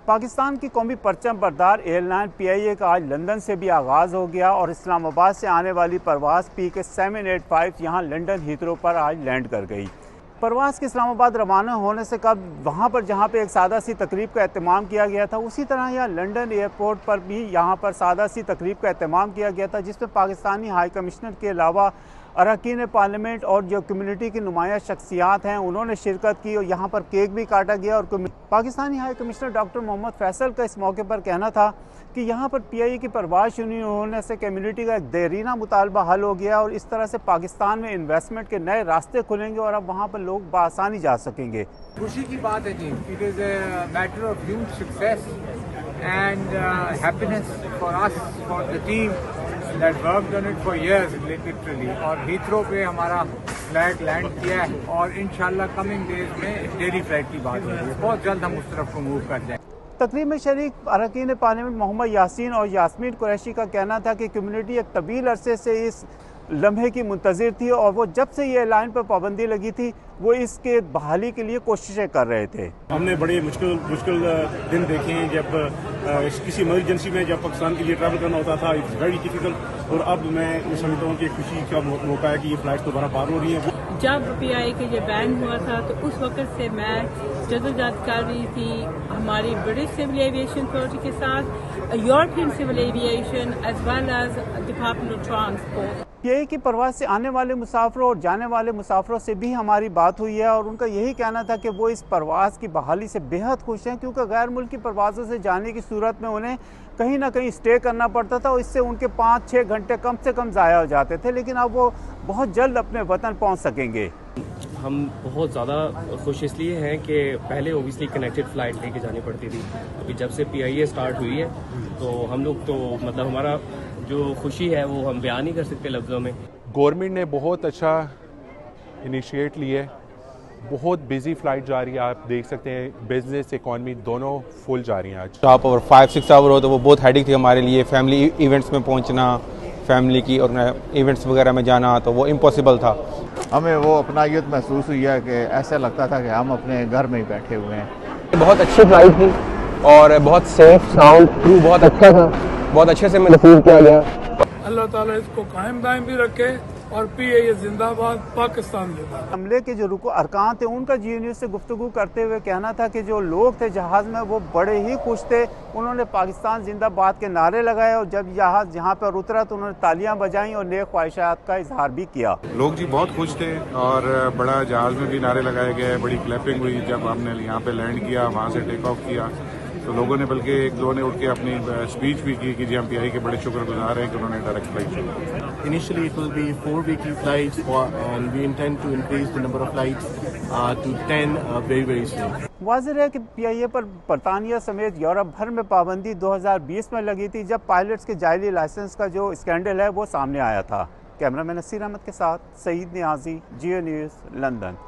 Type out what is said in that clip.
पाकिस्तान की कौमी परचम बरदार एयरलाइन PIA का आज लंदन से भी आगाज़ हो गया और इस्लामाबाद से आने वाली परवाज़ PK 785 यहाँ लंदन हीथ्रो पर आज लैंड कर गई। परवाज़ के इस्लामाबाद रवाना होने से कब वहाँ पर जहाँ पे एक सादा सी तकरीब का एहतमाम किया गया था, उसी तरह यहाँ लंदन एयरपोर्ट पर भी यहाँ पर सादा सी तकरीब का एहतमाम किया गया था, जिसमें पाकिस्तानी हाई कमिश्नर के अलावा अरकान पार्लियामेंट और जो कम्युनिटी की नुमाया शख्सियात हैं उन्होंने शिरकत की और यहाँ पर केक भी काटा गया। और Pakistani high commissioner doctor Mohammad Faisal का इस मौके पर कहना था कि यहाँ पर PIA की परवाज़ शुरू होने से कम्युनिटी का एक देरीना मुतालबा हल हो गया और इस तरह से पाकिस्तान में इन्वेस्टमेंट के नए रास्ते खुलेंगे और अब वहाँ पर लोग बआसानी जा सकेंगे। खुशी की बात है जी, it is a matter of huge success and happiness for us, for the team that worked on it for years literally। और हीथ्रो पे हमारा फ्लाइट लैंड किया है और इंशाल्लाह कमिंग डेज में डेली फ्लाइट की बात हो रही है, बहुत जल्द हम उस तरफ को मूव कर जाएंगे। तकरीब में शरीक अरकान पार्लियामेंट मोहम्मद यासीन और यास्मीन कुरैशी का कहना था कि कम्युनिटी एक तवील अरसे से इस लम्हे की मुंतज़िर थी और वो जब से ये एयरलाइन पर पाबंदी लगी थी वो इसके बहाली के लिए कोशिशें कर रहे थे। हमने बड़े मुश्किल दिन देखे हैं जब किसी इमरजेंसी में जब पाकिस्तान के लिए ट्रैवल करना होता था, इट्स वेरी डिफिकल्ट। और अब मैं समझता हूँ कि खुशी का मौका है कि ये फ्लाइट दोबारा पार हो रही है। जब PIA के ये बैन हुआ था तो उस वक्त से मैं जदोजहद कर रही थी हमारी ब्रिटिश सिविल एविएशन अथॉरिटी के साथ, European civil aviation as well as department of transport. PIA की परवाज़ से आने वाले मुसाफिरों और जाने वाले मुसाफिरों से भी हमारी बात हुई है और उनका यही कहना था कि वो इस परवाज़ की बहाली से बेहद खुश हैं, क्योंकि गैर मुल्की परवाज़ों से जाने की सूरत में उन्हें कहीं ना कहीं स्टे करना पड़ता था और इससे उनके 5-6 घंटे कम से कम ज़ाया हो जाते थे, लेकिन अब वो बहुत जल्द अपने वतन पहुँच सकेंगे। हम बहुत ज़्यादा खुश इसलिए हैं कि पहले ओबियसली कनेक्टेड फ़्लाइट लेके जानी पड़ती थी, अभी जब से PIA स्टार्ट हुई है तो हम लोग तो मतलब हमारा जो खुशी है वो हम बयान नहीं कर सकते लफ्ज़ों में। गवर्नमेंट ने बहुत अच्छा इनिशिएट लिए, बहुत बिजी फ्लाइट जा रही है, आप देख सकते हैं बिजनेस इकॉनमी दोनों फुल जा रही हैं। आज टॉप ओवर 5-6 आवर हो तो वो बहुत हेडेक थी हमारे लिए, फैमिली इवेंट्स में पहुंचना, फैमिली की और इवेंट्स वगैरह में जाना तो वो इम्पॉसिबल था। हमें वो अपनायत महसूस हुई है कि ऐसा लगता था कि हम अपने घर में ही बैठे हुए हैं। बहुत अच्छी फ्लाइट थी और बहुत सेफ साउंड, क्रू बहुत अच्छा था, बहुत अच्छे से महफूज किया गया। अल्लाह ताला इसको कायम दायम भी रखे और PIA जिंदाबाद, पाकिस्तान जिंदाबाद। हमले के जो रुकू अरकान थे उनका GE न्यूज़ से गुफ्तगू करते हुए कहना था कि जो लोग थे जहाज़ में वो बड़े ही खुश थे, उन्होंने पाकिस्तान जिंदाबाद के नारे लगाए और जब जहाज़ जहाँ पर उतरा तो उन्होंने तालियां बजाईं और नेक ख्वाहिशात का इजहार भी किया। लोग जी बहुत खुश थे और बड़ा जहाज़ में भी नारे लगाए गए, बड़ी क्लैपिंग हुई जब हमने यहाँ पे लैंड किया, वहाँ से टेक ऑफ किया तो लोगों ने बल्कि एक दो ने उठ के अपनी स्पीच भी की कि जी हम PIA के बड़े शुक्रगुजार हैं कि उन्होंने direct flight the. Initially it will be 4 weekly flights and we intend to increase the number of flights to 10 very soon। वाज़ेह है कि PIA पर बरतानिया समेत यूरोप भर में पाबंदी 2020 में लगी थी, जब पायलट्स के जायली लाइसेंस का जो स्कैंडल है वो सामने आया था। कैमरामैन नसीर अहमद के साथ Saeed Niazi, GE news, London.